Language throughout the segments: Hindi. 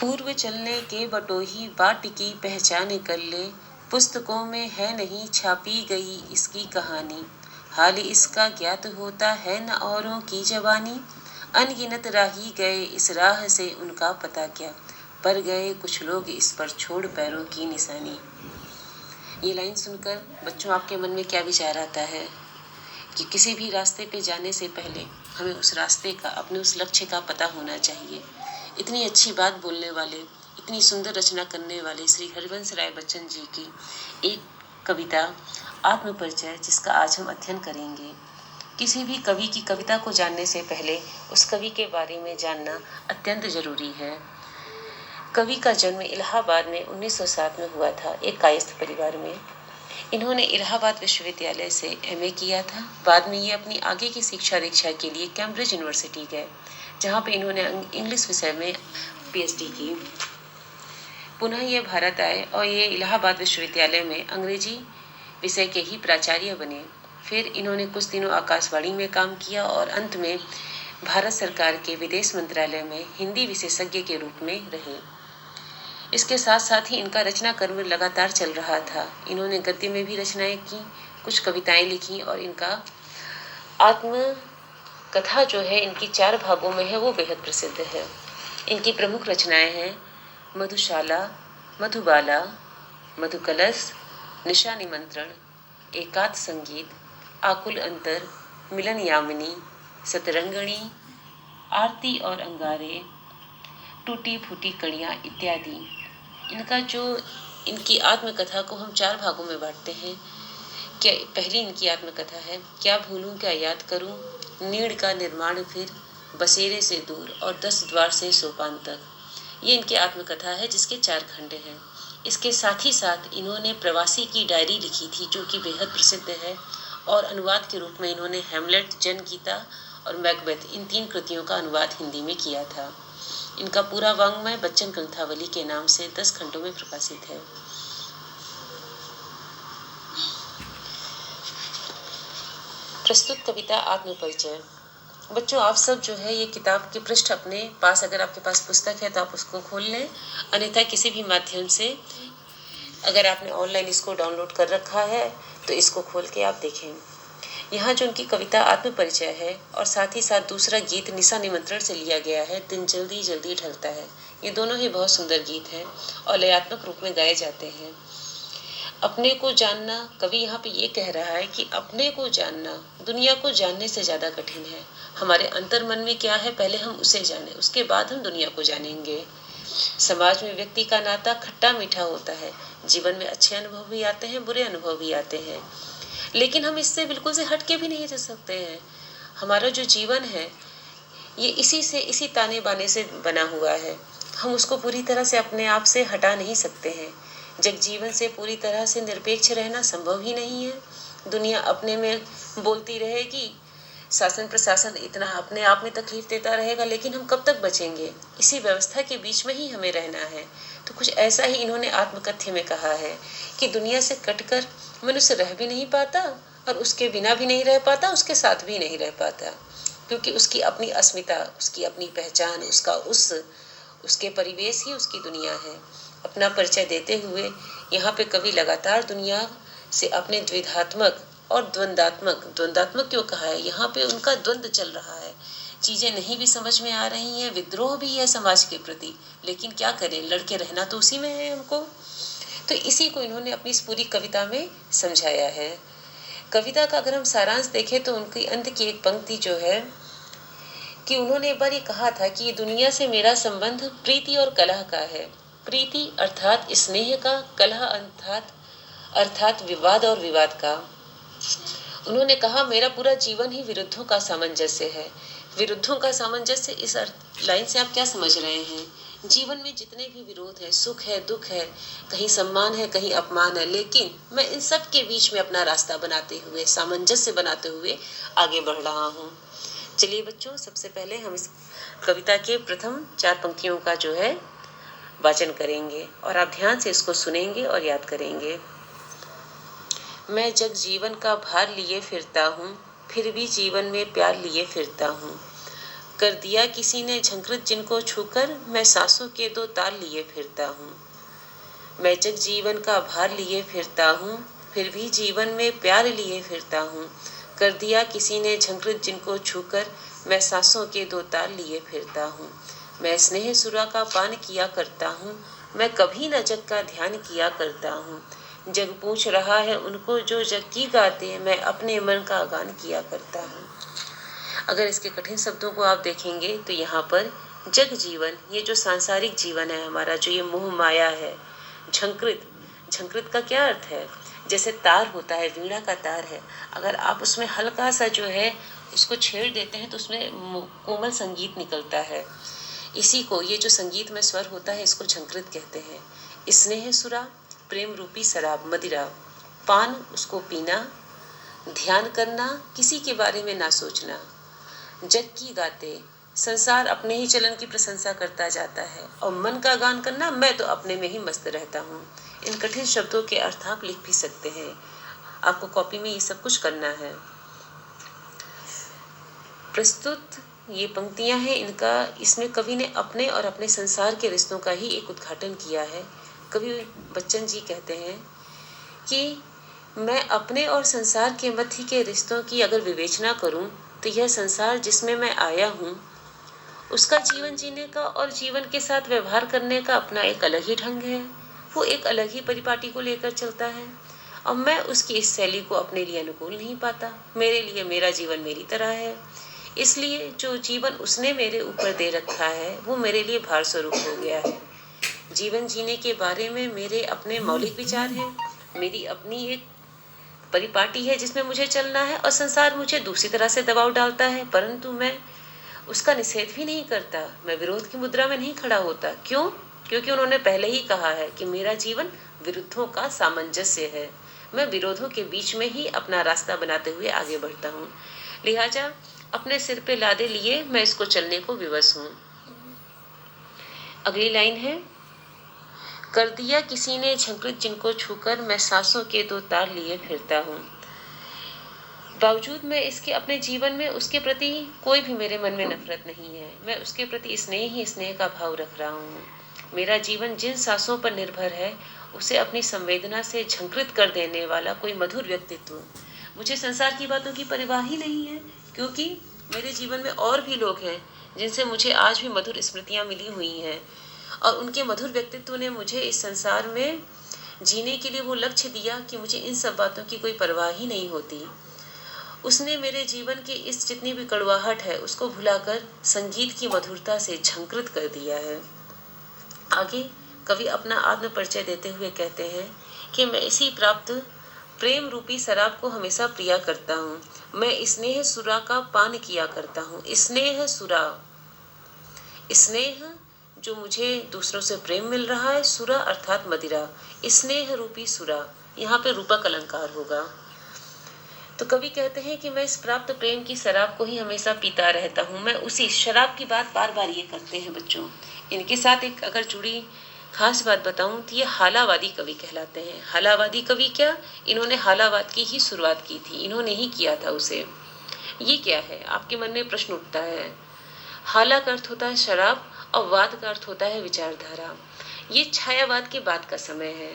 पूर्व चलने के बटोही बाट की पहचान कर ले, पुस्तकों में है नहीं छापी गई इसकी कहानी। हाल इसका ज्ञात होता है न औरों की जवानी। अनगिनत राही गए इस राह से उनका पता क्या, पर गए कुछ लोग इस पर छोड़ पैरों की निशानी। ये लाइन सुनकर बच्चों आपके मन में क्या विचार आता है कि किसी भी रास्ते पे जाने से पहले हमें उस रास्ते का, अपने उस लक्ष्य का पता होना चाहिए। इतनी अच्छी बात बोलने वाले, इतनी सुंदर रचना करने वाले श्री हरिवंश राय बच्चन जी की एक कविता आत्मपरिचय, जिसका आज हम अध्ययन करेंगे। किसी भी कवि की कविता को जानने से पहले उस कवि के बारे में जानना अत्यंत जरूरी है। कवि का जन्म इलाहाबाद में 1907 में हुआ था, एक कायस्थ परिवार में। इन्होंने इलाहाबाद विश्वविद्यालय से एमए किया था। बाद में ये अपनी आगे की शिक्षा दीक्षा के लिए कैम्ब्रिज यूनिवर्सिटी गए, जहाँ पे इन्होंने इंग्लिश विषय में पीएचडी की। पुनः ये भारत आए और ये इलाहाबाद विश्वविद्यालय में अंग्रेजी विषय के ही प्राचार्य बने। फिर इन्होंने कुछ दिनों आकाशवाणी में काम किया और अंत में भारत सरकार के विदेश मंत्रालय में हिंदी विशेषज्ञ के रूप में रहे। इसके साथ साथ ही इनका रचना कर्म लगातार चल रहा था। इन्होंने गद्य में भी रचनाएं की, कुछ कविताएं लिखी और इनका आत्म कथा जो है इनकी 4 भागों में है, वो बेहद प्रसिद्ध है। इनकी प्रमुख रचनाएं हैं मधुशाला, मधुबाला, मधुकलश, निशा निमंत्रण, एकांत संगीत, आकुल अंतर, मिलन यामिनी, सतरंगणी, आरती और अंगारे, टूटी फूटी कड़ियाँ इत्यादि। इनकी आत्मकथा को हम 4 भागों में बांटते हैं। क्या पहली इनकी आत्मकथा है क्या भूलूं क्या याद करूं, नीड़ का निर्माण फिर, बसेरे से दूर और 10 द्वार से सोपान तक। ये इनकी आत्मकथा है जिसके 4 खंड हैं। इसके साथ ही साथ इन्होंने प्रवासी की डायरी लिखी थी, जो कि बेहद प्रसिद्ध है, और अनुवाद के रूप में इन्होंने हेमलेट, जनगीता और मैकबेथ, इन 3 कृतियों का अनुवाद हिंदी में किया था। इनका पूरा वाङ्मय बच्चन ग्रंथावली के नाम से 10 खंडों में प्रकाशित है। प्रस्तुत कविता आत्मपरिचय। बच्चों, आप सब जो है ये किताब के पृष्ठ अपने पास, अगर आपके पास पुस्तक है तो आप उसको खोल लें, अन्यथा किसी भी माध्यम से, अगर आपने ऑनलाइन इसको डाउनलोड कर रखा है तो इसको खोल के आप देखें। यहाँ जो उनकी कविता आत्मपरिचय है और साथ ही साथ दूसरा गीत निशा निमंत्रण से लिया गया है, दिन जल्दी जल्दी ढलता है। ये दोनों ही बहुत सुंदर गीत हैं और लयात्मक रूप में गाए जाते हैं। अपने को जानना, कवि यहाँ पे ये कह रहा है कि अपने को जानना दुनिया को जानने से ज्यादा कठिन है। हमारे अंतर मन में क्या है, पहले हम उसे जाने, उसके बाद हम दुनिया को जानेंगे। समाज में व्यक्ति का नाता खट्टा मीठा होता है। जीवन में अच्छे अनुभव भी आते हैं, बुरे अनुभव भी आते हैं, लेकिन हम इससे बिल्कुल से हट के भी नहीं रह सकते हैं। हमारा जो जीवन है ये इसी ताने बाने से बना हुआ है। हम उसको पूरी तरह से अपने आप से हटा नहीं सकते हैं। जग जीवन से पूरी तरह से निरपेक्ष रहना संभव ही नहीं है। दुनिया अपने में बोलती रहेगी, शासन प्रशासन इतना अपने आप में तकलीफ देता रहेगा, लेकिन हम कब तक बचेंगे? इसी व्यवस्था के बीच में ही हमें रहना है। तो कुछ ऐसा ही इन्होंने आत्मकथ्य में कहा है कि दुनिया से कटकर मनुष्य रह भी नहीं पाता और उसके बिना भी नहीं रह पाता, उसके साथ भी नहीं रह पाता, क्योंकि उसकी अपनी अस्मिता, उसकी अपनी पहचान, उसके परिवेश ही उसकी दुनिया है। अपना परिचय देते हुए यहाँ पे कवि लगातार दुनिया से अपने द्विधात्मक और द्वंद्वात्मक क्यों कहा है, यहाँ पे उनका द्वंद्व चल रहा है। चीजें नहीं भी समझ में आ रही हैं, विद्रोह भी है समाज के प्रति, लेकिन क्या करें, लड़के रहना तो उसी में है हमको। तो इसी को इन्होंने अपनी इस पूरी कविता में समझाया है। कविता का अगर हम सारांश देखें तो उनकी अंत की एक पंक्ति जो है कि उन्होंने एक बार ये कहा था कि ये दुनिया से मेरा संबंध प्रीति और कलह का है। प्रीति अर्थात स्नेह का, कलह अर्थात विवाद और विवाद का। उन्होंने कहा मेरा पूरा जीवन ही विरुद्धों का सामंजस्य है। विरुद्धों का सामंजस्य, इस लाइन से आप क्या समझ रहे हैं? जीवन में जितने भी विरोध है, सुख है, दुख है, कहीं सम्मान है, कहीं अपमान है, लेकिन मैं इन सब के बीच में अपना रास्ता बनाते हुए, सामंजस्य बनाते हुए आगे बढ़ रहा हूँ। चलिए बच्चों, सबसे पहले हम इस कविता के प्रथम 4 पंक्तियों का जो है वाचन करेंगे और आप ध्यान से इसको सुनेंगे और याद करेंगे। मैं जग जीवन का भार लिए फिरता हूँ, फिर भी जीवन में प्यार लिए फिरता हूँ। कर दिया किसी ने झंकृत जिनको छूकर, मैं सांसों के दो ताल लिए फिरता हूँ। मैं जग जीवन का भार लिए फिरता हूँ, फिर भी जीवन में प्यार लिए फिरता हूँ। कर दिया किसी ने झंकृत जिनको छूकर, मैं सांसों के दो ताल लिए फिरता हूँ। मैं स्नेह सुरा का पान किया करता हूँ, मैं कभी न जग का ध्यान किया करता हूँ। जग पूछ रहा है उनको जो जग की गाते, मैं अपने मन का गान किया करता हूँ। अगर इसके कठिन शब्दों को आप देखेंगे तो यहाँ पर जग जीवन, ये जो सांसारिक जीवन है हमारा, जो ये मोह माया है, झंकृत, झंकृत का क्या अर्थ है? जैसे तार होता है, वीणा का तार है, अगर आप उसमें हल्का सा जो है उसको छेड़ देते हैं तो उसमें कोमल संगीत निकलता है। इसी को, ये जो संगीत में स्वर होता है, इसको झंकृत कहते हैं। स्नेह सुरा, प्रेम रूपी शराब मदिरा, पान उसको पीना, ध्यान करना, किसी के बारे में ना सोचना, जग की गाते, संसार अपने ही चलन की प्रशंसा करता जाता है, और मन का गान करना, मैं तो अपने में ही मस्त रहता हूँ। इन कठिन शब्दों के अर्थ आप लिख भी सकते हैं, आपको कॉपी में ये सब कुछ करना है। प्रस्तुत ये पंक्तियां हैं, इसमें कवि ने अपने और अपने संसार के रिश्तों का ही एक उद्घाटन किया है। कवि बच्चन जी कहते हैं कि मैं अपने और संसार के मध्य के रिश्तों की अगर विवेचना करूं तो यह संसार जिसमें मैं आया हूं, उसका जीवन जीने का और जीवन के साथ व्यवहार करने का अपना एक अलग ही ढंग है। वो एक अलग ही परिपाटी को लेकर चलता है, और मैं उसकी इस शैली को अपने लिए अनुकूल नहीं पाता। मेरे लिए मेरा जीवन मेरी तरह है, इसलिए जो जीवन उसने मेरे ऊपर दे रखा है वो मेरे लिए भार स्वरूप हो गया है। जीवन जीने के बारे में मेरे अपने मौलिक विचार हैं, मेरी अपनी एक परिपाटी है जिसमें मुझे चलना है, और संसार मुझे दूसरी तरह से दबाव डालता है, परंतु मैं उसका निषेध भी नहीं करता, मैं विरोध की मुद्रा में नहीं खड़ा होता। क्यों? क्योंकि उन्होंने पहले ही कहा है कि मेरा जीवन विरुद्धों का सामंजस्य है, मैं विरोधों के बीच में ही अपना रास्ता बनाते हुए आगे बढ़ता हूँ। लिहाजा अपने सिर पे लादे लिए मैं इसको चलने को विवश हूँ। अगली लाइन है, कर दिया किसी ने झंकृत जिनको छूकर, मैं सांसों के दो तार लिए फिरता हूँ। बावजूद मैं इसके अपने जीवन में उसके प्रति कोई भी मेरे मन में नफरत नहीं है, मैं उसके प्रति स्नेह ही स्नेह का भाव रख रहा हूँ। मेरा जीवन जिन सांसों पर निर्भर है उसे अपनी संवेदना से झंकृत कर देने वाला कोई मधुर व्यक्तित्व। मुझे संसार की बातों की परवाह ही नहीं है, क्योंकि मेरे जीवन में और भी लोग हैं जिनसे मुझे आज भी मधुर स्मृतियां मिली हुई हैं, और उनके मधुर व्यक्तित्व ने मुझे इस संसार में जीने के लिए वो लक्ष्य दिया कि मुझे इन सब बातों की कोई परवाह ही नहीं होती। उसने मेरे जीवन की इस जितनी भी कड़वाहट है उसको भुलाकर संगीत की मधुरता से झंकृत कर दिया है। आगे कवि अपना आत्म परिचय देते हुए कहते हैं कि मैं इसी प्राप्त प्रेम रूपी शराब को हमेशा पिया करता हूँ, मैं स्नेह सुरा का पान किया करता हूँ। स्नेह सुरा, स्नेह जो मुझे दूसरों से प्रेम मिल रहा है, सुरा अर्थात मदिरा, स्नेह रूपी सुरा, यहाँ पे रूपक अलंकार होगा। तो कवि कहते हैं कि मैं इस प्राप्त प्रेम की शराब को ही हमेशा पीता रहता हूँ। मैं उसी शराब की बात बार बार ये करते हैं बच्चों। इनके साथ एक अगर जुड़ी खास बात बताऊं तो ये हालावादी कवि कहलाते हैं। हालावादी कवि क्या, इन्होंने हालावाद की ही शुरुआत की थी, इन्होंने ही किया था उसे। ये क्या है, आपके मन में प्रश्न उठता है। हाला का अर्थ होता है शराब और वाद का अर्थ होता है विचारधारा। ये छायावाद के बाद का समय है।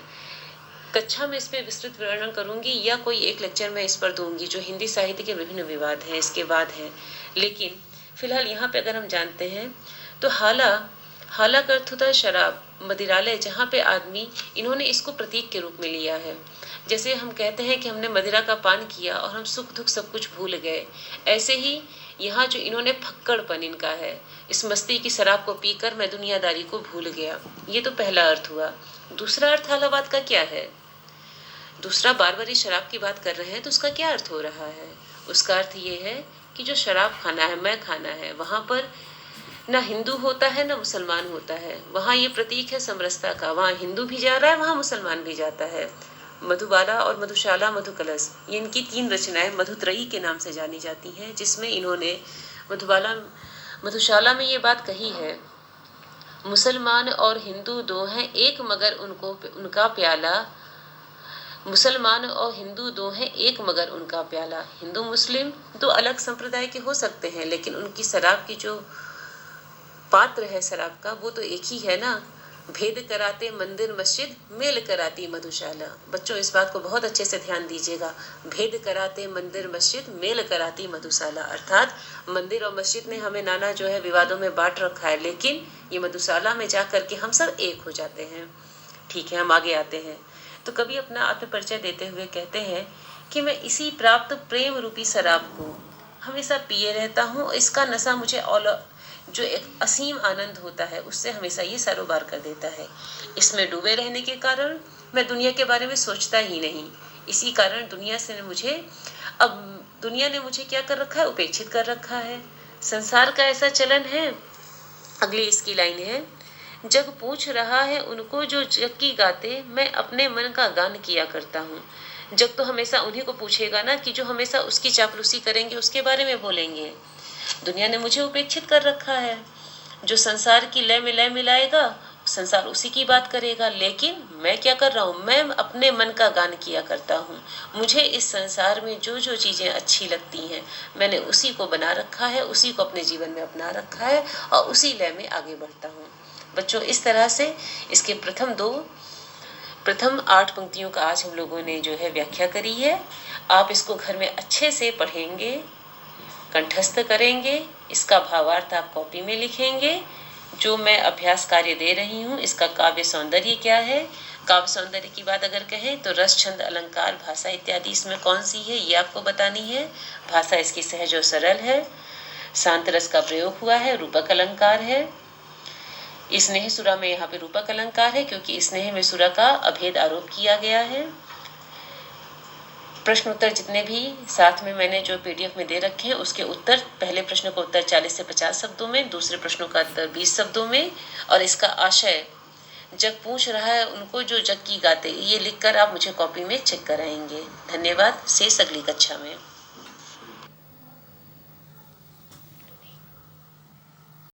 कक्षा में इसमें विस्तृत वर्णन करूंगी या कोई एक लेक्चर में इस पर दूंगी, जो हिंदी साहित्य के विभिन्न विवाद हैं इसके बाद है। लेकिन फिलहाल यहाँ पे अगर हम जानते हैं तो हाला का अर्थ होता है शराब, मदिरालय, जहाँ पे आदमी, इन्होंने इसको प्रतीक के रूप में लिया है। जैसे हम कहते हैं कि हमने मदिरा का पान किया और हम सुख दुख सब कुछ भूल गए, ऐसे ही यहाँ जो इन्होंने फक्कड़पन इनका है, इस मस्ती की शराब को पीकर मैं दुनियादारी को भूल गया, ये तो पहला अर्थ हुआ। दूसरा अर्थ हालावाद का क्या है, दूसरा बार बार शराब की बात कर रहे हैं तो उसका क्या अर्थ हो रहा है। उसका अर्थ ये है कि जो शराब खाना है, मैं खाना है, वहां पर ना हिंदू होता है ना मुसलमान होता है, वहां ये प्रतीक है समरसता का। वहां हिंदू भी जा रहा है, वहां मुसलमान भी जाता है। मधुबाला और मधुशाला मधुकलश, ये इनकी 3 रचनाएं मधुत्रयी के नाम से जानी जाती हैं, जिसमें इन्होंने मधुशाला में ये बात कही है, मुसलमान और हिंदू दो हैं एक, मगर उनको उनका प्याला मुसलमान और हिंदू दो हैं एक मगर उनका प्याला। हिंदू मुस्लिम दो अलग संप्रदाय के हो सकते हैं, लेकिन उनकी शराब की जो पात्र है शराब का, वो तो एक ही है ना। भेद कराते मंदिर मस्जिद, मेल कराती मधुशाला। बच्चों इस बात को बहुत अच्छे से ध्यान दीजिएगा। भेद कराते मंदिर मस्जिद, मेल कराती मधुशाला, अर्थात मंदिर और मस्जिद ने हमें नाना जो है विवादों में बांट रखा है, लेकिन ये मधुशाला में जा करके हम सब एक हो जाते हैं। ठीक है, हम आगे आते हैं। तो कवि अपना आत्म परिचय देते हुए कहते हैं कि मैं इसी प्राप्त प्रेम रूपी शराब को हमेशा पिए रहता हूँ। इसका नशा मुझे जो एक असीम आनंद होता है उससे हमेशा ये सरोबार कर देता है। इसमें डूबे रहने के कारण मैं दुनिया के बारे में सोचता ही नहीं। इसी कारण दुनिया ने मुझे क्या कर रखा है, उपेक्षित कर रखा है। संसार का ऐसा चलन है। अगली इसकी लाइन है, जग पूछ रहा है उनको जो जग की गाते, मैं अपने मन का गान किया करता हूँ। जग तो हमेशा उन्हीं को पूछेगा ना, कि जो हमेशा उसकी चापलूसी करेंगे, उसके बारे में बोलेंगे। दुनिया ने मुझे उपेक्षित कर रखा है। जो संसार की लय में लय मिलाएगा, संसार उसी की बात करेगा। लेकिन मैं क्या कर रहा हूँ, मैं अपने मन का गान किया करता हूँ। मुझे इस संसार में जो जो चीजें अच्छी लगती हैं, मैंने उसी को बना रखा है, उसी को अपने जीवन में अपना रखा है और उसी लय में आगे बढ़ता हूँ। बच्चों इस तरह से इसके प्रथम 8 पंक्तियों का आज हम लोगों ने जो है व्याख्या करी है। आप इसको घर में अच्छे से पढ़ेंगे, कंठस्थ करेंगे, इसका भावार्थ आप कॉपी में लिखेंगे। जो मैं अभ्यास कार्य दे रही हूँ, इसका काव्य सौंदर्य क्या है। काव्य सौंदर्य की बात अगर कहें तो रस, छंद, अलंकार, भाषा इत्यादि इसमें कौन सी है, ये आपको बतानी है। भाषा इसकी सहज और सरल है। शांत रस का प्रयोग हुआ है, रूपक अलंकार है। स्नेह सुरा में यहाँ पे रूपक अलंकार है, क्योंकि स्नेह में सुरा का अभेद आरोप किया गया है। प्रश्न उत्तर जितने भी साथ में मैंने जो पीडीएफ में दे रखे हैं, उसके उत्तर, पहले प्रश्न का उत्तर 40 से 50 शब्दों में, दूसरे प्रश्नों का उत्तर 20 शब्दों में, और इसका आशय जग पूछ रहा है उनको जो जग की गाते, ये लिखकर आप मुझे कॉपी में चेक कराएंगे। धन्यवाद। शेष अगली कक्षा में।